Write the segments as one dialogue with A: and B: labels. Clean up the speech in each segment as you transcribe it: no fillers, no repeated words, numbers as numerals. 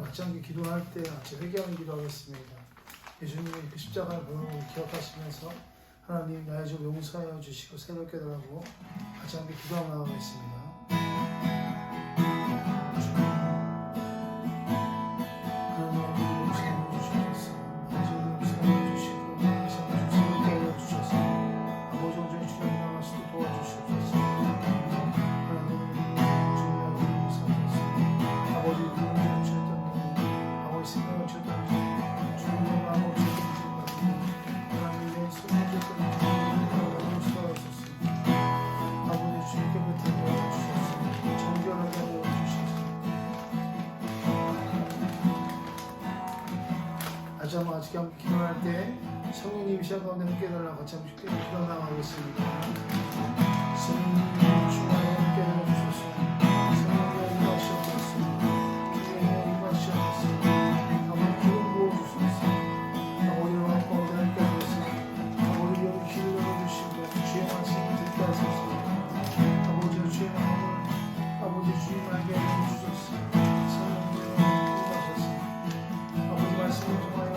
A: 같이 함께 기도할 때 같이 회개하는 기도하겠습니다. 예수님의 그 십자가의 보혈을 기억하시면서 하나님 나의 죄 용서하여 주시고 새롭게 달라고 같이 함께 기도하며 나가겠습니다. 아직 함께 기도할 때 성령님 이 시간 가운데 함께 해달라고 같이 함께 기도 나가겠습니다. 성령님 주와의 함께 해주소서. 성령님 임하시옵소서. 주님의 임하시옵소서. 아버지 기름 부어주소서. 아버지와 가운데 함께 하소서. 아버지 여기 길을 열어주시고 주의 말씀을 듣게 하소서. 아버지 주의 마음을 아버지 주님 알게 해주소서. 성령님 임하소서. 아버지 말씀을 통하여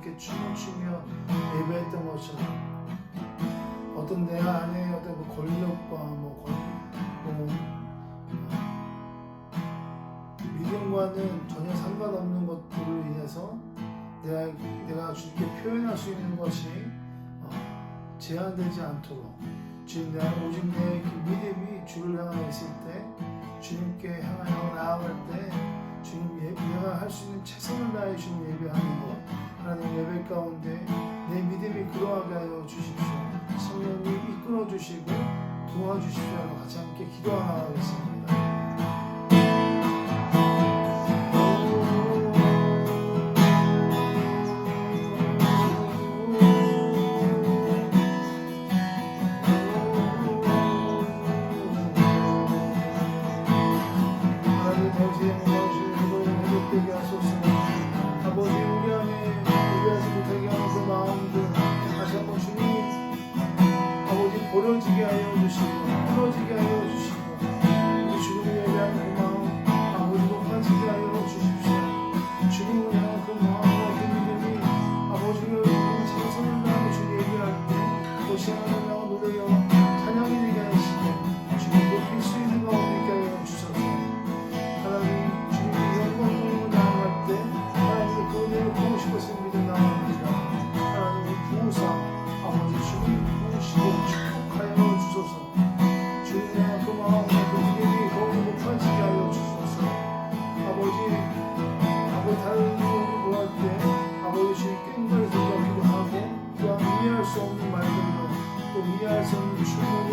A: 이렇게 춤을 추며 예배했던 것처럼 어떤 내 안에 어떤 그 권력과 믿음과는 전혀 상관없는 것들로 인해서 내가 주님께 표현할 수 있는 것이 제한되지 않도록 주님, 내가 오직 내 믿음이 주를 향하여 있을 때, 주님께 향하여 나아갈 때 주님 내가 할 수 있는 최선을 다해 주님 예배하는 것, 하나님 예배 가운데 내 믿음이 그러하게 하여 주십시오. 성령님 이끌어 주시고 도와주십시오. 같이 함께 기도하겠습니다. 부러지게 하여 주시고 부러지게 하여 주시고 우리 주님을 예배하는 그 마음 아버지 높아지게 하여 주십시오. 주님을 향한 그 마음과 그 믿음이 아버지를 최선을 다하여 주님 예배할 때 그것이 하나님과 노래여 찬양이 되게 하시고 주님 높일 수 있는 가운데 있게 하여 주소서. 하나님 주님의 영광으로 나아갈 때 하나님의 그 은혜를 보고 싶어서 믿어 나아갑니다. 하나님의 부으사 아버지 주님 부으시고 하여 주소서. 주님의 그 마음과 그 믿음이 더욱 높아지게 하여 주소서. 아버지 다른 이유를 구할 때 아버지 주님 꽹과를 생각하기도 하고 또한 이해할 수 없는 말들로 또 이해할 수 없는 춤으로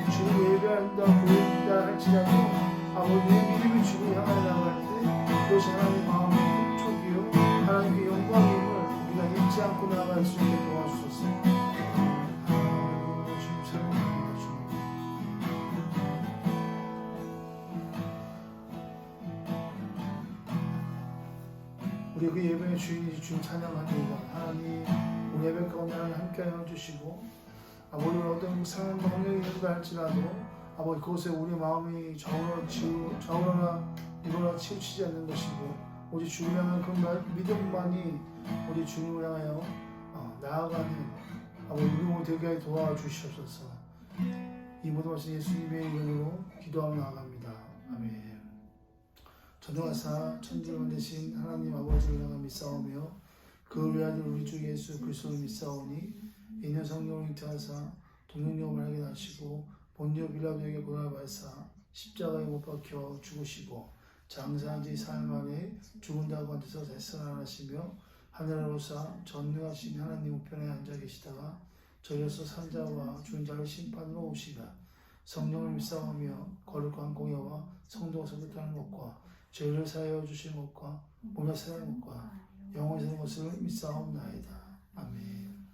A: 주님 예배한다 보인다 할지라도 아버지의 믿음이 주를 향해 나갈 때 그것이 하나님의 마음의 흡족이요 하나님의 영광임을 우리가 잊지 않고 나아갈 수 있게 도와주소서. 우리 그 예배의 주인이시 주님 찬양합니다. 하나님 우리 예배 가운데 함께 하여 주시고 아버지 어떤 상한 방향이 있다 할지라도 아버지 그곳에 우리 마음이 좌우로나 이거나 치우치지 않는 것이고 오직 주를 향한 그 믿음만이 우리 주님을 향하여 나아가는 아버지 믿음으로 되게 하여 도와주시옵소서. 이 모든 것은 예수님의 이름으로 기도하며 나아갑니다. 아멘. 전능하사 천지를 만드신 하나님 아버지를 향하여 믿사오며 그 외아들 우리 주 예수 그리스도를 믿사오니 이는 성령을 잉태하사 동정녀를 하게 하시고 본디오 빌라도에게 고난을 받으사 십자가에 못 박혀 죽으시고 장사한 지 4일 만에 죽은 자가 가운데서 되살아나시며 하늘로사 전능하신 하나님 우편에 앉아 계시다가 저희로서 산 자와 죽은 자를 심판으로 오시라. 성령을 믿사오며 거룩한 공예와 성도가 성결하는 것과 죄를 사하여 주신 것과 몸의 사는 것과 영원히 사는 것을 믿사옵나이다. 아멘.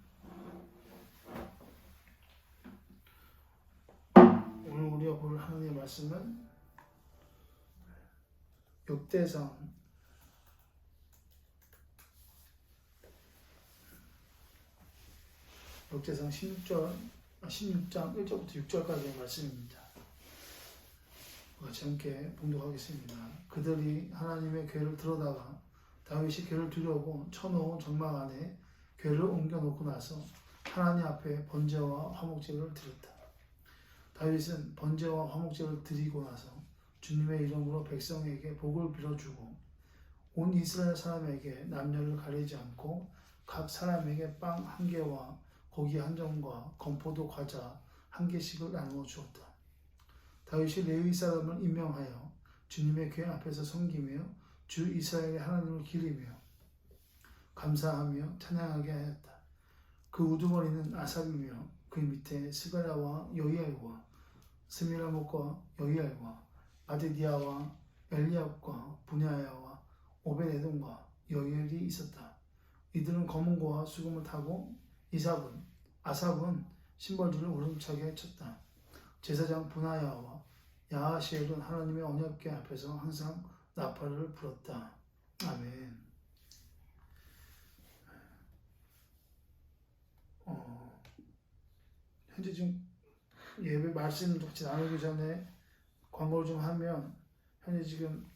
A: 오늘 우리가 볼 하나님의 말씀은 역대상 16장 1절부터 6절까지의 말씀입니다. 같이 함께 봉독하겠습니다. 그들이 하나님의 궤를 들어다가 다윗이 궤를 두려고 쳐놓은 전망 안에 궤를 옮겨놓고 나서 하나님 앞에 번제와 화목제를 드렸다. 다윗은 번제와 화목제를 드리고 나서 주님의 이름으로 백성에게 복을 빌어주고 온 이스라엘 사람에게 남녀를 가리지 않고 각 사람에게 빵 한 개와 고기 한 점과 건포도 과자 한 개씩을 나누어 주었다. 다윗이 레위 사람을 임명하여 주님의 궤 앞에서 섬기며 주 이스라엘의 하나님을 기리며 감사하며 찬양하게 하였다. 그 우두머리는 아삽이며 그 밑에 스가랴와 여이엘과 스미라목과 여이엘과 아디디아와 엘리압과 분야야와 오베데돔과 여이엘이 있었다. 이들은 검은고와 수금을 타고 아삽은 심벌들을 오름차게 쳤다. 제사장 분하야와 야하시엘은 하나님의 언약궤 앞에서 항상 나팔을 불었다. 아멘. 현재 지금 예배 말씀 같이 나누기 전에 광고를 좀 하면 현재 지금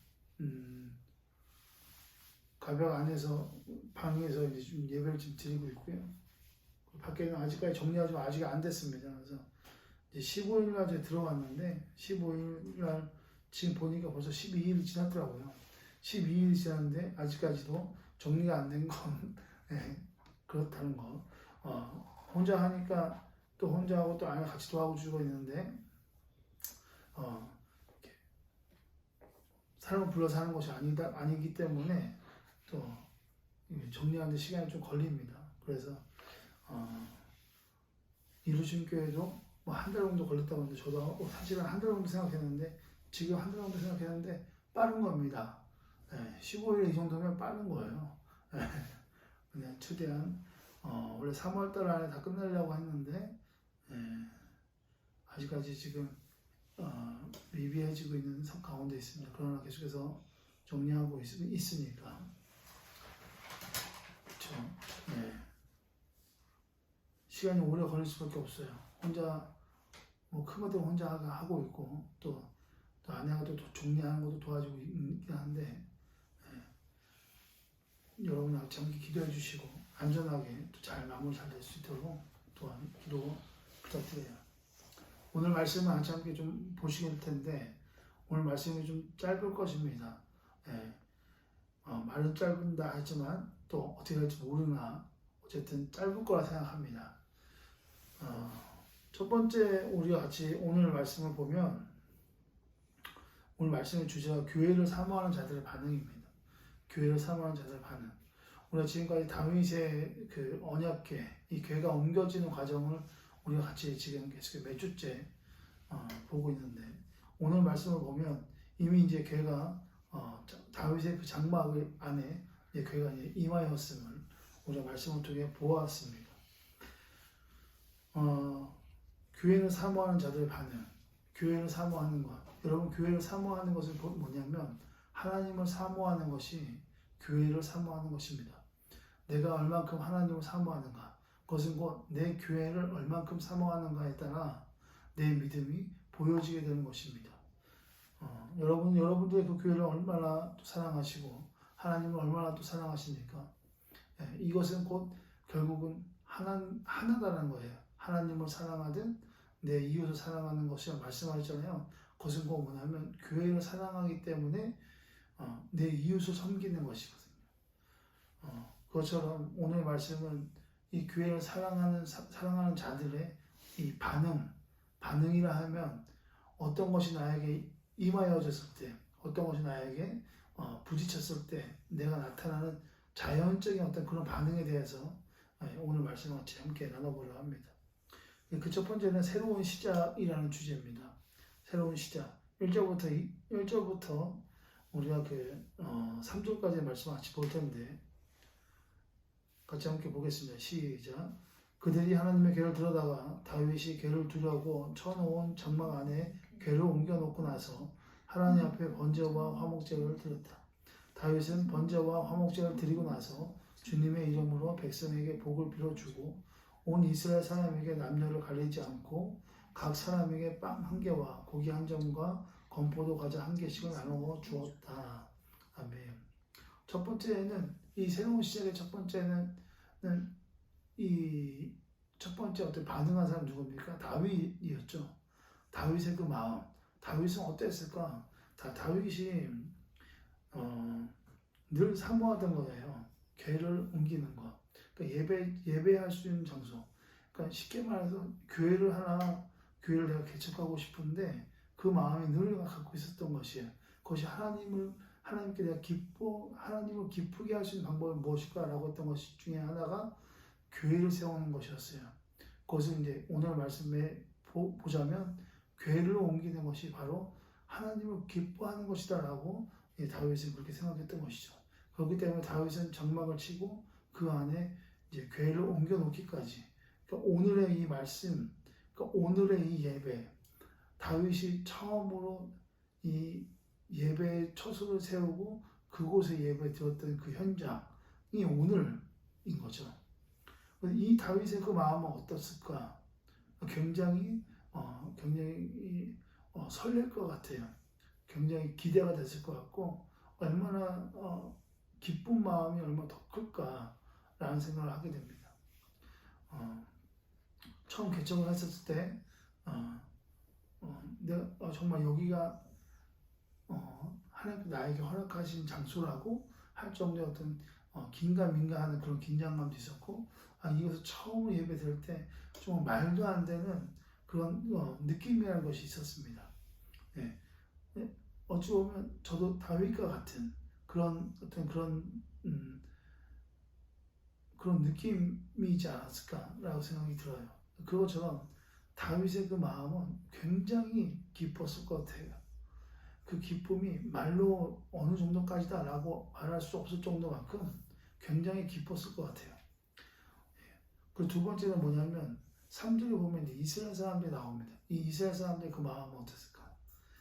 A: 가벽 안에서 방에서 이제 좀 예배를 좀 드리고 있고요. 밖에는 아직까지 정리가 좀 아직 안 됐습니다. 그래서 이제 15일 날 이제 들어왔는데 15일 날 지금 보니까 벌써 12일이 지났더라고요. 12일이 지났는데 아직까지도 정리가 안 된 건 네, 그렇다는 거. 혼자 하니까 또 혼자 하고 또 아내 같이 도와주고 있는데 이렇게 사람을 불러서 하는 것이 아니기 때문에 또 정리하는 데 시간이 좀 걸립니다. 그래서 이루신 교회도 뭐 한 달 정도 걸렸다고 하는데 저도 사실은 한 달 정도 생각했는데 지금 한 달 정도 생각했는데 빠른 겁니다. 15일 이 정도면 빠른 거예요. 그냥 최대한 원래 3월 달 안에 다 끝내려고 했는데 아직까지 지금 미비해지고 있는 가운데 있습니다. 그러나 계속해서 정리하고 있으니까 그렇죠. 시간이 오래 걸릴 수밖에 없어요. 혼자 뭐 큰 것들 혼자 하고 있고 또 아내가 또 정리하는 것도 도와주고 있긴 한데 여러분 함께 기도해 주시고 안전하게 또 잘 마무리 잘 될 수 있도록 또한 기도 부탁드려요. 오늘 말씀은 함께 좀 보시게 될 텐데 오늘 말씀이 좀 짧을 것입니다. 말은 짧은다 하지만 또 어떻게 될지 모르나 어쨌든 짧을 거라 생각합니다. 첫 번째 우리가 같이 오늘 말씀을 보면 오늘 말씀의 주제가 교회를 사모하는 자들의 반응입니다. 교회를 사모하는 자들의 반응. 우리가 지금까지 다윗의 그 언약궤, 이 궤가 옮겨지는 과정을 우리가 같이 지금 계속 몇 주째 보고 있는데 오늘 말씀을 보면 이미 이제 궤가 다윗의 그 장막 안에 궤가 이제 임하였음을 우리가 말씀을 통해 보았습니다. 교회를 사모하는 자들의 반응, 교회를 사모하는 것. 여러분 교회를 사모하는 것은 뭐냐면 하나님을 사모하는 것이 교회를 사모하는 것입니다. 내가 얼만큼 하나님을 사모하는가, 그것은 곧 내 교회를 얼만큼 사모하는가에 따라 내 믿음이 보여지게 되는 것입니다. 여러분들의 그 교회를 얼마나 또 사랑하시고 하나님을 얼마나 또 사랑하십니까? 이것은 곧 결국은 하나다라는 거예요. 하나님을 사랑하든 내 이웃을 사랑하는 것이라 말씀하셨잖아요. 그것은 곧 뭐냐면 교회를 사랑하기 때문에 내 이웃을 섬기는 것이거든요. 그것처럼 오늘 말씀은 이 교회를 사랑하는 자들의 이 반응이라 하면 어떤 것이 나에게 임하여졌을 때, 어떤 것이 나에게 부딪혔을 때 내가 나타나는 자연적인 어떤 그런 반응에 대해서 오늘 말씀을 같이 함께 나눠보려고 합니다. 그 첫 번째는 새로운 시작이라는 주제입니다. 새로운 시작. 1절부터 우리가 3절까지의 말씀을 같이 볼 텐데 같이 함께 보겠습니다. 시작. 그들이 하나님의 궤를 들여다가 다윗이 궤를 두려고 쳐놓은 장막 안에 궤를 옮겨놓고 나서 하나님 앞에 번제와 화목제를 드렸다. 다윗은 번제와 화목제를 드리고 나서 주님의 이름으로 백성에게 복을 빌어주고 온 이스라엘 사람에게 남녀를 가리지 않고 각 사람에게 빵 한 개와 고기 한 점과 건포도 과자 한 개씩을 나누어 주었다. 아멘. 첫 번째는 이 새로운 시작의 첫 번째는 이 첫 번째 어떤 반응한 사람 누굽니까? 다윗이었죠. 다윗의 그 마음. 다윗은 어땠을까? 다윗이 늘 사모하던 거예요. 궤를 옮기는 거. 그러니까 예배할 수 있는 장소. 그러니까 쉽게 말해서 교회를 내가 개척하고 싶은데 그 마음이 늘 갖고 있었던 것이에요. 그것이 하나님께 내가 하나님을 기쁘게 할 수 있는 방법은 무엇일까라고 했던 것 중에 하나가 교회를 세우는 것이었어요. 그것은 이제 오늘 말씀에 보자면 교회를 옮기는 것이 바로 하나님을 기뻐하는 것이다라고 다윗은 그렇게 생각했던 것이죠. 그렇기 때문에 다윗은 장막을 치고 그 안에 이제 궤를 옮겨 놓기까지. 그러니까 오늘의 이 말씀, 그러니까 오늘의 이 예배, 다윗이 처음으로 이 예배의 처소를 세우고 그곳에 예배 드렸던 그 현장이 오늘인 거죠. 이 다윗의 그 마음은 어떻을까? 굉장히 설렐 것 같아요. 굉장히 기대가 됐을 것 같고 얼마나 기쁜 마음이 얼마나 더 클까라는 생각을 하게 됩니다. 처음 개척을 했었을 때 내가 정말 여기가 하나님께 나에게 허락하신 장소라고 할 정도의 어떤 긴가민가하는 그런 긴장감도 있었고, 이것을 처음으로 예배 드릴 때 정말 말도 안 되는 그런 느낌이라는 것이 있었습니다. 네. 어찌 보면 저도 다윗과 같은 그런 어떤 그런 느낌이지 않았을까라고 생각이 들어요. 그것처럼 다윗의 그 마음은 굉장히 기뻤을 것 같아요. 그 기쁨이 말로 어느 정도까지다라고 말할 수 없을 정도만큼 굉장히 기뻤을 것 같아요. 그리고 두 번째는 뭐냐면 3절에 보면 이제 이스라엘 사람들이 나옵니다. 이 이스라엘 사람들의 그 마음은 어땠을까?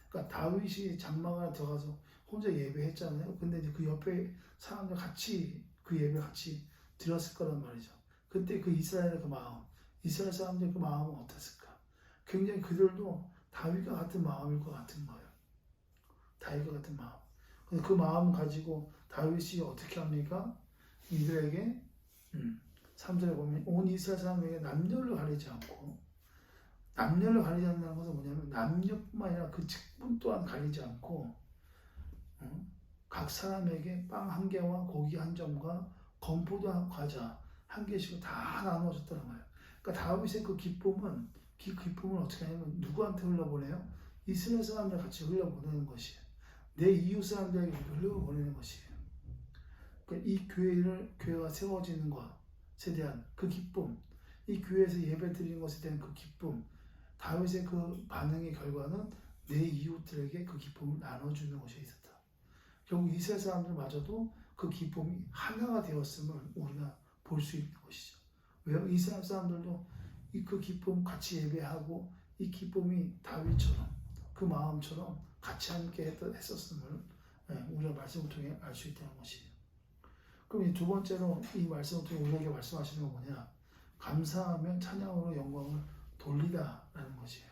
A: 그러니까 다윗이 장막 안에 들어가서 혼자 예배했잖아요. 근데 이제 그 옆에 사람들 같이 그 예배 같이 드렸을 거란 말이죠. 그때 그 이스라엘의 그 마음, 이스라엘 사람들의 그 마음은 어땠을까? 굉장히 그들도 다윗과 같은 마음일 것 같은 거예요. 다윗과 같은 마음. 근데 그 마음을 가지고 다윗이 어떻게 합니까? 이들에게 3절에 보면 온 이스라엘 사람에게 남녀를 가리지 않고, 남녀를 가리지 않는다는 것은 뭐냐면 남녀뿐만 아니라 그 직분 또한 가리지 않고 각 사람에게 빵 한 개와 고기 한 점과 건포도 과자 한 개씩을 다 나누어줬다는 거예요. 그러니까 다윗의 그 기쁨은 그 기쁨을 어떻게 하냐면 누구한테 흘려보내요? 이스라엘 사람들 같이 흘려보내는 것이에요. 내 이웃 사람들에게 흘려보내는 것이에요. 그러니까 이 교회가 세워지는 것에 대한 그 기쁨, 이 교회에서 예배 드리는 것에 대한 그 기쁨, 다윗의 그 반응의 결과는 내 이웃들에게 그 기쁨을 나눠주는 것이 있었다. 결국 이스라엘 사람들마저도 그 기쁨이 하나가 되었음을 우리가 볼 수 있는 것이죠. 왜요? 이스라엘 사람들도 그 기쁨 같이 예배하고 이 기쁨이 다윗처럼 그 마음처럼 같이 함께 했었음을 우리가 말씀을 통해 알 수 있다는 것이에요. 그럼 이 두 번째로 이 말씀을 통해 우리에게 말씀하시는 건 뭐냐? 감사하며 찬양으로 영광을 돌리다라는 것이에요.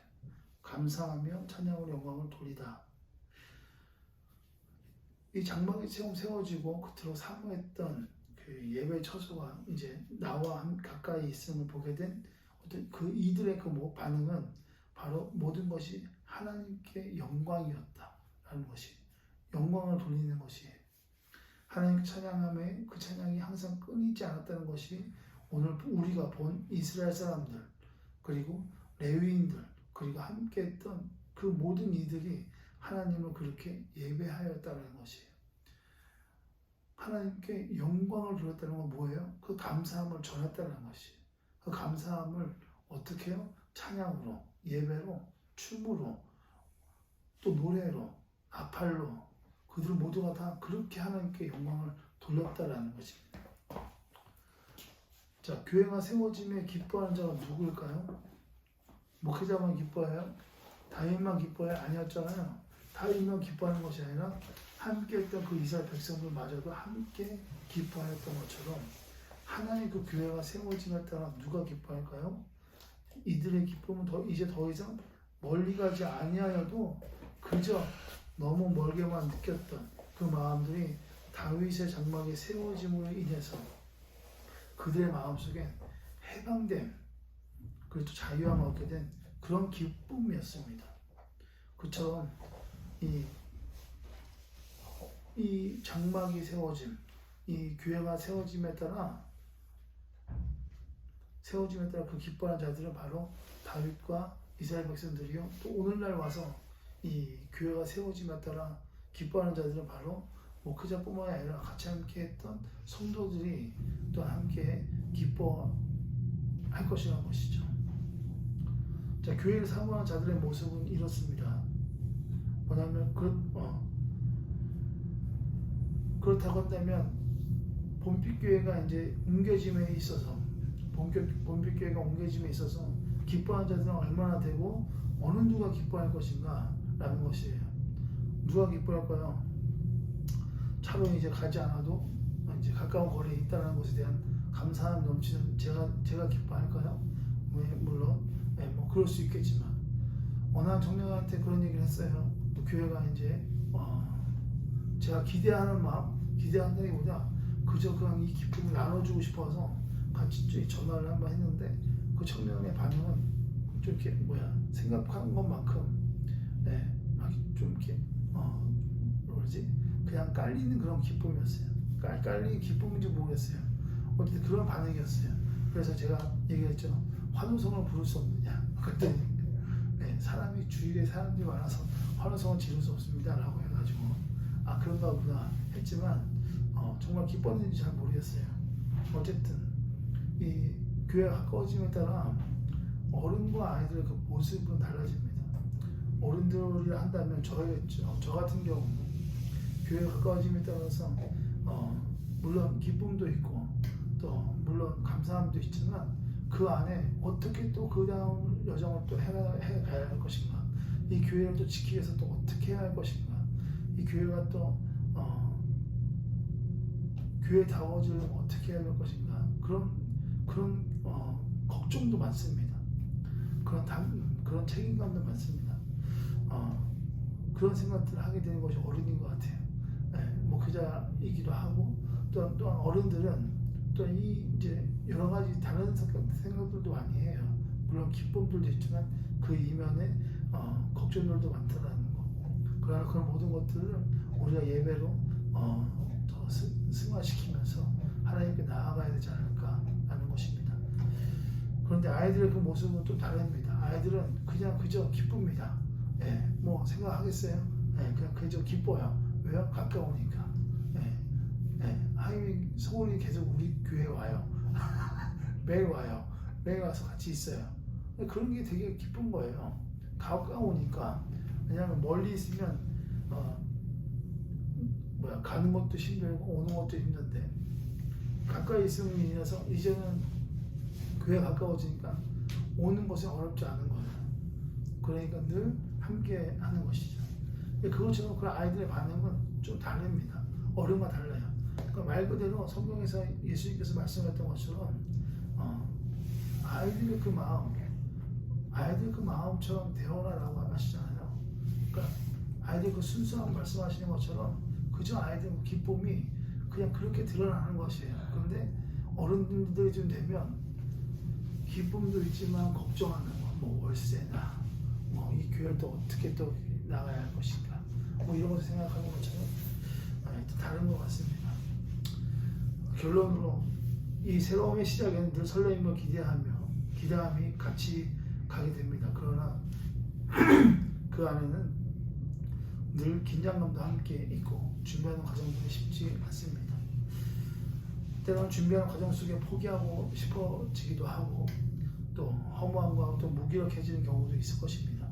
A: 감사하며 찬양으로 영광을 돌리다. 이 장막이 세워지고 그토록 사모했던 그 예배 처소가 이제 나와 가까이 있음을 보게 된 어떤 그 이들의 그 반응은 바로 모든 것이 하나님께 영광이었다라는 것이, 영광을 돌리는 것이, 하나님께 찬양함에 그 찬양이 항상 끊이지 않았다는 것이 오늘 우리가 본 이스라엘 사람들 그리고 레위인들 그리고 함께했던 그 모든 이들이 하나님을 그렇게 예배하였다는 것이에요. 하나님께 영광을 돌렸다는 건 뭐예요? 그 감사함을 전했다는 것이에요. 그 감사함을 어떻게 해요? 찬양으로, 예배로, 춤으로, 또 노래로, 나팔로, 그들 모두가 다 그렇게 하나님께 영광을 돌렸다라는 것입니다. 자, 교회가 세워짐에 기뻐하는 자가 누구일까요? 목회자만 기뻐해요? 다윗만 기뻐해요? 아니었잖아요. 다윗만 기뻐하는 것이 아니라 함께 했던 그 이스라엘 백성들마저도 함께 기뻐하였던 것처럼 하나님 그 교회가 세워짐에 따라 누가 기뻐할까요? 이들의 기쁨은 이제 더 이상 멀리 가지 아니하여도 그저 너무 멀게만 느꼈던 그 마음들이 다윗의 장막이 세워짐으로 인해서 그들의 마음속에 해방됨 그리고 또 자유함을 얻게 된 그런 기쁨이었습니다. 그처럼 이 장막이 세워짐, 이 교회가 세워짐에 따라 그 기뻐하는 자들은 바로 다윗과 이스라엘 백성들이요. 또 오늘날 와서 이 교회가 세워짐에 따라 기뻐하는 자들은 바로 목회자뿐만 아니라 같이 함께 했던 성도들이 또 함께 기뻐할 것이라는 것이죠. 자, 교회를 사모하는 자들의 모습은 이렇습니다. 뭐냐면 그렇다고 한다면 본빛교회가 이제 옮겨짐에 있어서 본빛교회가 옮겨짐에 있어서 기뻐하는 자들은 얼마나 되고 어느 누가 기뻐할 것인가 라는 것이에요. 누가 기뻐할까요? 차로 이제 가지 않아도 이제 가까운 거리에 있다는 것에 대한 감사함 넘치는 제가 기뻐할까요? 물론 뭐 그럴 수 있겠지만 어느 청년한테 그런 얘기를 했어요. 또 교회가 이제 제가 기대하는 마음 기대한다기보다 그저 그냥 이 기쁨을 나눠주고 싶어서 같이 전화를 한번 했는데 그 청년의 반응은 좀 이렇게 생각한 것만큼 막 좀 이렇게 뭐지 그냥 깔리는 그런 기쁨이었어요. 깔리는 기쁨인지 모르겠어요. 어쨌든 그런 반응이었어요. 그래서 제가 얘기했죠. 환호성을 부를 수 없느냐. 그랬더니 사람이 주위에 사람들이 많아서 환호성을 지를 수 없습니다 라고 해가지고 아 그런가 보다 했지만 정말 기뻤는지 잘 모르겠어요. 어쨌든 이 교회가 가까워짐에 따라 어른과 아이들의 그 모습은 달라집니다. 어른들이 한다면 저겠죠. 저 같은 경우는 교회가 가까워짐에 따라서 물론 기쁨도 있고 또 물론 감사함도 있지만 그 안에 어떻게 또 그 다음 여정을 또 해가야 할 것인가, 이 교회를 또 지키기 위해서 또 어떻게 해야 할 것인가, 이 교회가 또 교회다워지려면 어떻게 해야 할 것인가, 그런 걱정도 많습니다. 그런 책임감도 많습니다. 그런 생각들을 하게 되는 것이 어른인 것 같아요. 뭐 그자이기도 하고 또한 어른들은 또 이제 여러 가지 다른 생각들도 많이 해요. 물론 기쁨들도 있지만 그 이면에 걱정들도 많다라는 거. 그러나 그런 모든 것들을 우리가 예배로 더 승화시키면서 하나님께 나아가야 되지 않을까라는 것입니다. 그런데 아이들의 그 모습은 또 다릅니다. 아이들은 그저 기쁩니다. 뭐 생각하겠어요? 그냥 그저 기뻐요. 왜요? 가까우니까. 하임이 소원이 계속 우리 교회에 와요. 매일 와요. 매일 와서 같이 있어요. 그런 게 되게 기쁜 거예요. 가까우니까. 왜냐하면 멀리 있으면 가는 것도 힘들고 오는 것도 힘든데 가까이 있음으로 인해서 이제는 교회 가까워지니까 오는 것이 어렵지 않은 거예요. 그러니까 늘 함께 하는 것이죠. 그것처럼 그 아이들의 반응은 좀 다릅니다. 어른과 달라요. 그러니까 말 그대로 성경에서 예수님께서 말씀하셨던 것처럼 아이들의 그 마음처럼 되어라라고 하시잖아요. 그러니까 아이들 그 순수한 말씀하시는 것처럼 그저 아이들 기쁨이 그냥 그렇게 드러나는 것이에요. 그런데 어른들이 좀 되면 기쁨도 있지만 걱정하는 거, 뭐 월세나 뭐 이 교회를 또 어떻게 또 나가야 할 것인가, 뭐 이런 것을 생각하는 것처럼 또 다른 것 같습니다. 결론으로 이 새로움의 시작에는 늘 설레임과 기대함이 같이 가게 됩니다. 그러나 그 안에는 늘 긴장감도 함께 있고 준비하는 과정도 쉽지 않습니다. 때로는 준비하는 과정 속에 포기하고 싶어지기도 하고 또 허무함과 또 무기력해지는 경우도 있을 것입니다.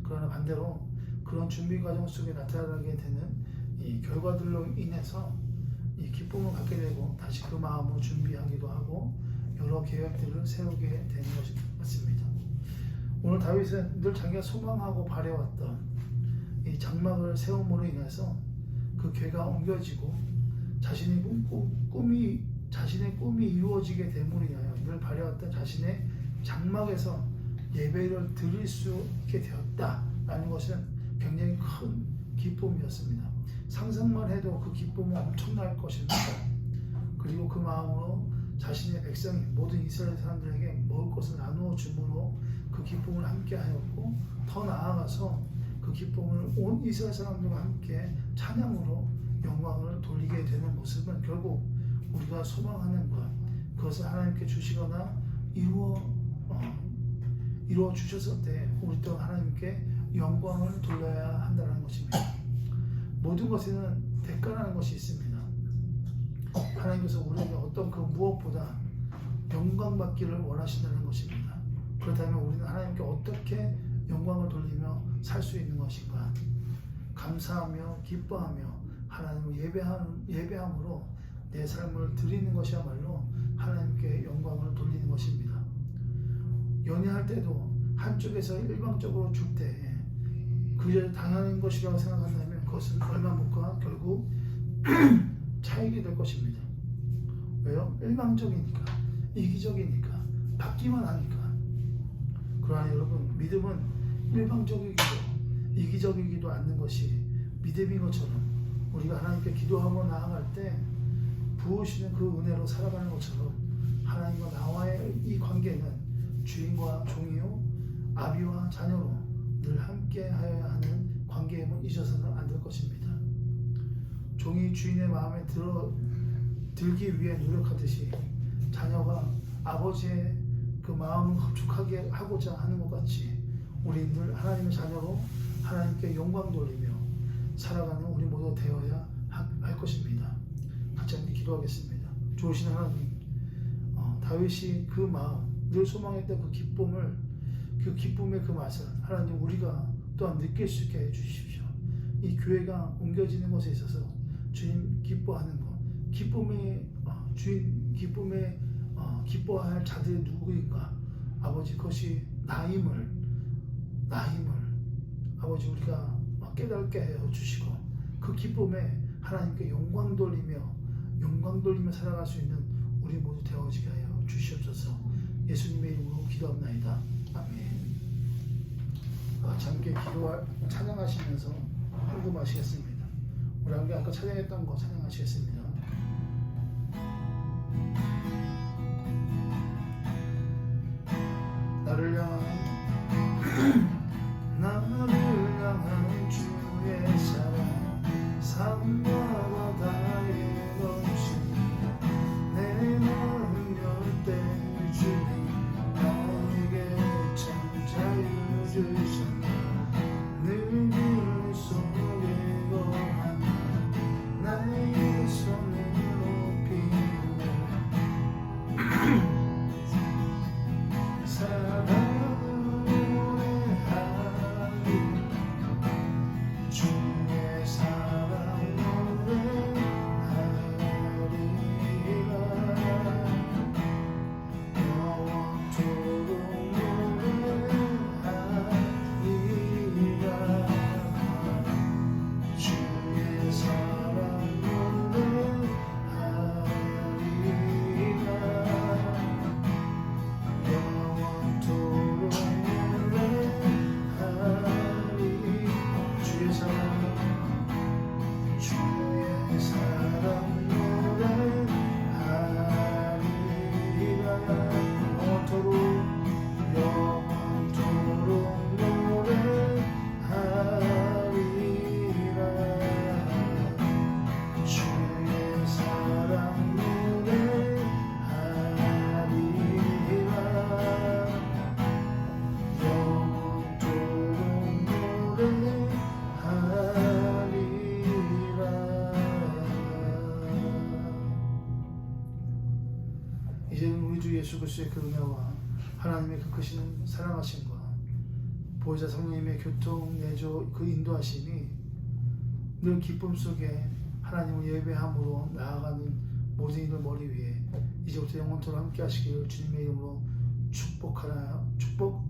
A: 그러나 반대로 그런 준비 과정 속에 나타나게 되는 이 결과들로 인해서 이 기쁨을 갖게 되고 다시 그 마음으로 준비하기도 하고 여러 계획들을 세우게 되는 것이 같습니다. 오늘 다윗은 늘 자기가 소망하고 바래왔던 이 장막을 세움으로 인해서 그 궤가 옮겨지고 자신의 꿈이 이루어지게 됨으로 인하여 늘 바래왔던 자신의 장막에서 예배를 드릴 수 있게 되었다라는 것은 굉장히 큰 기쁨이었습니다. 상상만 해도 그 기쁨은 엄청날 것입니다. 그리고 그 마음으로 자신의 백성이 모든 이스라엘 사람들에게 먹을 것을 나누어 줌으로 그 기쁨을 함께 하였고 더 나아가서 그 기쁨을 온 이스라엘 사람들과 함께 찬양으로 영광을 돌리게 되는 모습은 결국 우리가 소망하는 것, 그것을 하나님께 주시거나 이루어 주셨을 때 우리 또한 하나님께 영광을 돌려야 한다는 것입니다. 모든 것에는 대가라는 것이 있습니다. 하나님께서 우리에게 어떤 그 무엇보다 영광받기를 원하신다는 것입니다. 그렇다면 우리는 하나님께 어떻게 영광을 돌리며 살 수 있는 것인가? 감사하며 기뻐하며 하나님을 예배함으로 내 삶을 드리는 것이야말로 하나님께 영광을 돌리는 것입니다. 연애할 때도 한쪽에서 일방적으로 줄 때 그저 당연한 것이라고 생각한다면 그것은 얼마 못 가 결국 차이게 될 것입니다. 왜요? 일방적이니까, 이기적이니까, 받기만 하니까. 그러나 여러분, 믿음은 일방적이기도 이기적이기도 않는 것이 믿음인 것처럼 우리가 하나님께 기도하고 나아갈 때 부으시는 그 은혜로 살아가는 것처럼 하나님과 나와의 이 관계는 주인과 종이요 아비와 자녀로 늘 함께 하여야 하는 관계임을 잊어서는 안 될 것입니다. 종이 주인의 마음에 들기 위해 노력하듯이 자녀가 아버지의 그 마음을 흡족하게 하고자 하는 것 같이 우리 늘 하나님의 자녀로 하나님께 영광 돌리며 살아가는 우리 모두 되어야 할 것입니다. 같이 함께 기도하겠습니다. 좋으신 하나님, 다윗이 그 마음, 늘 소망했던 그 기쁨을, 그 기쁨의 그 맛을 하나님 우리가 또한 느낄 수 있게 해주십시오. 이 교회가 옮겨지는 것에 있어서 주님 기뻐하는 것, 기쁨의 주인, 기쁨의 기뻐할 자들이 누구인가? 아버지, 그것이 나임을 아버지 우리가 깨닫게 해 주시고 그 기쁨에 하나님께 영광 돌리며 살아갈 수 있는 우리 모두 되어지게 하여 주시옵소서. 예수님의 이름으로 기도합나이다. 아멘. 같이 함께 찬양하시면서 헌금하시겠습니다. 우리 함께 아까 찬양했던 거 찬양하시겠습니다. 나를 향한 주의 사랑 산과 바다에 넘치니 내 마음 열 때 주님 나에게 참 자유 주셨네. 늘 속에 거하나 나의 손을 높이고 예수 그리스도의 그 은혜와 하나님의 그 크신 사랑하심과 보혜사 성령님의 교통 내조 그 인도하심이 늘 기쁨 속에 하나님을 예배함으로 나아가는 모든 일을 머리 위에 이제부터 영원토록 함께 하시기를 주님의 이름으로 축복하나 축복